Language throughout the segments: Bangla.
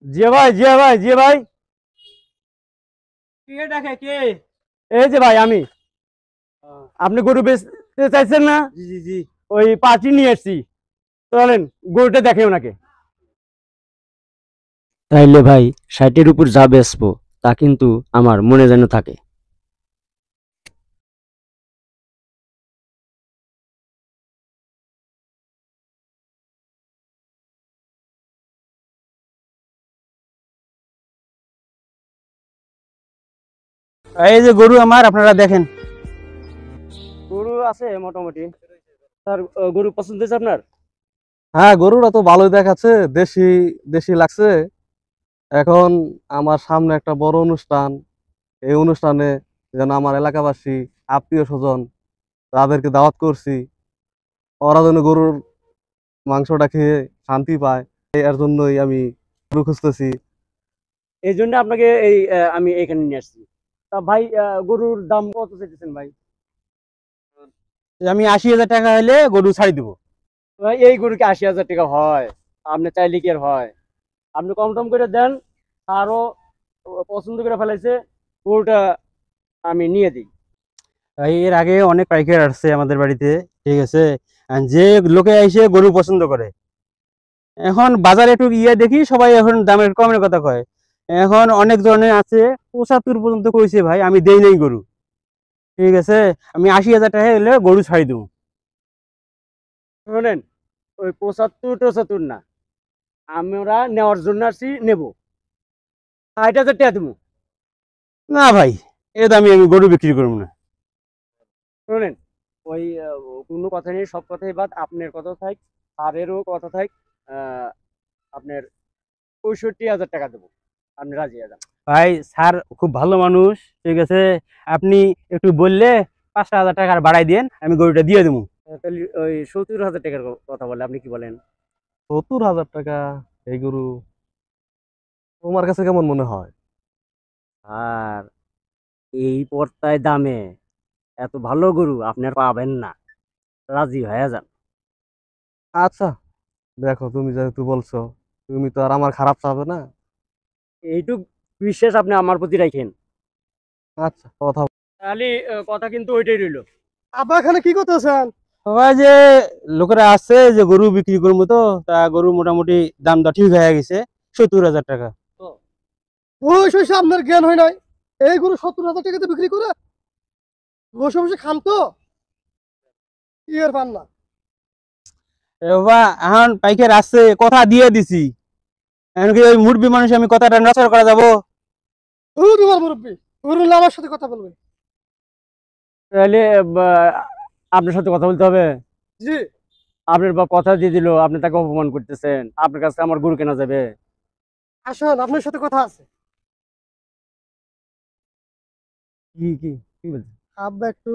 জিয়া ভাই, জিয়া ভাই, জিয়া ভাই, কে ডাকে কে? এই যে ভাই আমি। আপনি গরু বেচতে চাইছেন না? জি জি জি। ওই পাঁচই নিয়ে এসছি। চলেন গরুটা দেখে ওনাকে। তাইলে ভাই ৬০-এর উপর যা বেচবো তা কিন্তু আমার মনে যেন থাকে। এই যে গরু আমার, আপনারা দেখেন। গরু আছে মোটামুটি। স্যার, গরু পছন্দ হয়েছে আপনার? হ্যাঁ, গরুটা তো ভালোই দেখাচ্ছে, দেশি দেশি লাগছে। এখন আমার সামনে একটা বড় অনুষ্ঠান, এই অনুষ্ঠানে যেন আমার এলাকাবাসী, আত্মীয় স্বজন তাদেরকে দাওয়াত করছি, ওরা যেন গরুর মাংসটা খেয়ে শান্তি পায়, এর জন্যই আমি গরু খুঁজতেছি। এই জন্য আপনাকে আমি এখানে নিয়ে আসছি। তা ভাই, গরুর দাম কত চাইতেছেন ভাই? আমি ৮০,০০০ টাকা হলে গরু ছাড়ি দিব। ভাই, এই গরু কি ৮০,০০০ টাকা হয়? আপনি চাইলে কি আর হয়? আপনি কম টম করে দেন। আরো পছন্দ করে ফেলাইছে, গরুটা আমি নিয়ে দিই। এর আগে অনেক পাইকার আসছে আমাদের বাড়িতে, ঠিক আছে। আর যে লোকে এসে গরু পছন্দ করে, এখন বাজারে একটু ইয়ে দেখি সবাই এখন দামের কমের কথা কয়। এখন অনেক ধরনের আছে, ৭৫ পর্যন্ত কইছে ভাই, আমি দেই নাই গরু, ঠিক আছে। আমি ৮০,০০০ টাকা হলে গরু ছাড়ি দেবো। শোনেন, ওই ৭৫-৭৫ না, আমরা নেওয়ার জন্য আসছি, নেবো। ৬০,০০০ টাকা দেবো। না ভাই, এ দামে আমি গরু বিক্রি করবো না। শোনেন, ওই কোনো কথা নেই, সব কথাই বাদ। আপনার কথা থাক, স্যারেরও কথা থাক। আপনার ৬৫,০০০ টাকা দেবো। আপনি রাজি আছেন? ভাই স্যার খুব ভালো মানুষ, ঠিক আছে। আপনি একটু বললে ৫,০০০ টাকা বাড়াই দেন, আমি গরুটা দিয়ে দেবো। তাহলে ওই ৭০,০০০ টাকার কথা বলে, আপনি কি বলেন? ৭০,০০০ টাকা এই গরু তোমার কাছে কেমন মনে হয়? আর এই পর্তায় দামে এত ভালো গরু আপনি আর পাবেন না। রাজি হয়ে যান। আচ্ছা, দেখো, তুমি যেহেতু বলছো, তুমি তো আর আমার খারাপ চাবে না। এইটুক বিশ্বাস আপনি আমার প্রতি রাখেন। আচ্ছা, কথা তাহলে কথা কিন্তু ওইটাই রইলো। আবার এখানে কি করতেছেন? সবাই যে লোকেরা আসছে যে গরু বিক্রি করবো, তো তা গরু মোটামুটি দামটা ঠিক হয়ে গেছে, ৭০,০০০ টাকা। ওই সব আপনার জ্ঞান হয় নাই, এই গরু ৭০,০০০ টাকাতে বিক্রি করে বসে বসে খান তো কি আর পান না। এ বাবা, এখন পাইকার আসছে, কথা দিয়ে দিছি। এখন কি ওই মুরব্বী মানুষ আমি কথাটা নচর করা যাবো? ও তোমার মুরব্বী, গরু আমার সাথে কথা বলবে। তাহলে আপনার সাথে কথা বলতে হবে। জি। আপনার বা কথা দিয়ে দিল, আপনি তাকে অপমান করতেছেন। আপনার কাছে আমার গরু কেনা যাবে? আসুন, আপনার সাথে কথা আছে। কি কি কি বলছেন? আব্বা একটু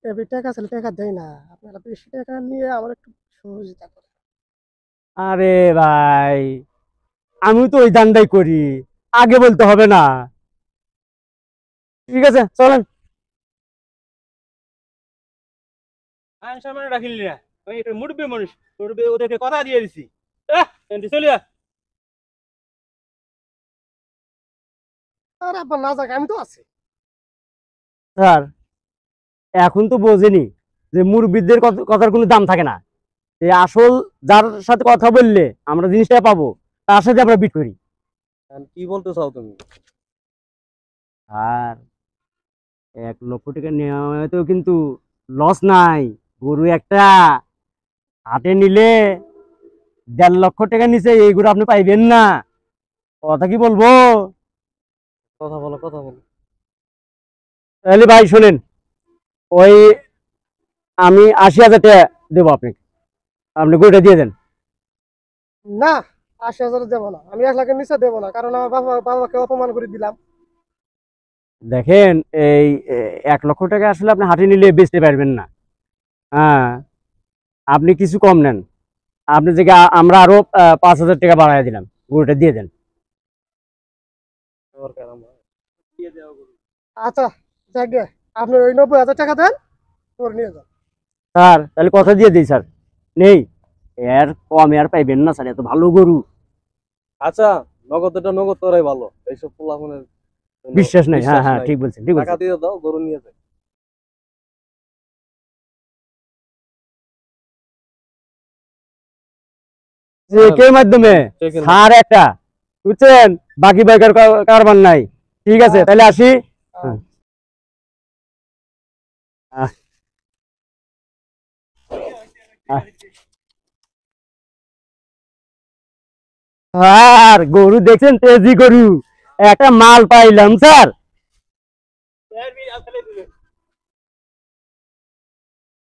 এবি টাকা ছেলে টাকা দেয় না, আপনারা বেশি টাকা নিয়ে আমার একটু সহযোগিতা করে। আরে ভাই, আমি তো ওই দান্দাই করি, আগে বলতে হবে না? ঠিক আছে, চলেন। সামনে রাখিলি না, ওই একটা মুরব্বী মানুষ, মুরব্বী ওদেরকে কথা দিয়ে দিছি। চলে যা। আর আব্বা না যাক, আমি তো আছি। স্যার, এখন তো বোঝেনি যে মুরব্বিদের কথার কোনো দাম থাকে না। এই আসল যার সাথে কথা বললে আমরা জিনিসটা পাবো, তার সাথে আমরা বিট করি। কি বলতে চাও তুমি? আর ১,০০,০০০ টাকা নেওয়াতেও কিন্তু লস নাই। গরু একটা হাটে নিলে ১,৫০,০০০ টাকা নিচে এই গরু আপনি পাইবেন না। কথা কি বলবো? কথা বলো, কথা বলো। তাহলে ভাই শোনেন, ওই আমি ৮০,০০০ টাকা দেবো আপনাকে, আপনি গরুটা দিয়ে দেন। না, ৮০,০০০ দেবো না, আমি ১,০০,০০০ নিচে দেবো না, কারণ আমার বাবাকে অপমান করে দিলাম। দেখেন, এই ১,০০,০০০ টাকা আসলে আপনি হাটে নিলে বেচতে পারবেন না। হ্যাঁ, আপনি কিছু কম নেন। আপনি যে আমরা আরো ৫,০০০ টাকা বাড়াই দিলাম, গরুটা দিয়ে দেন। আচ্ছা, যাক গে, আপনি ওই ৯০,০০০ টাকা দেন, করে নিয়ে যান। স্যার, তাহলে কথা দিয়ে দিই স্যার, নেই। এর কমে আর পাইবেন না স্যার, এত ভালো গরু। আচ্ছা, নগদটা নগদ করাই ভালো, এইসব পোলাপানের জন্য বিশ্বাস নাই, হ্যাঁ হ্যাঁ নাই। ঠিক বলছেন, ঠিক টাকা বলছেন। দিয়ে দাও, গরু নিয়ে যায়। চেকের মাধ্যমে চেকের ছাড় একটা, বুঝছেন, বাকি বাইকার কারবার নাই। ঠিক আছে, তাহলে আসি। হ্যাঁ। আহ। আহ। আর গরু দেখছেন, তেজি গরু, একটা মাল পাইলাম স্যার।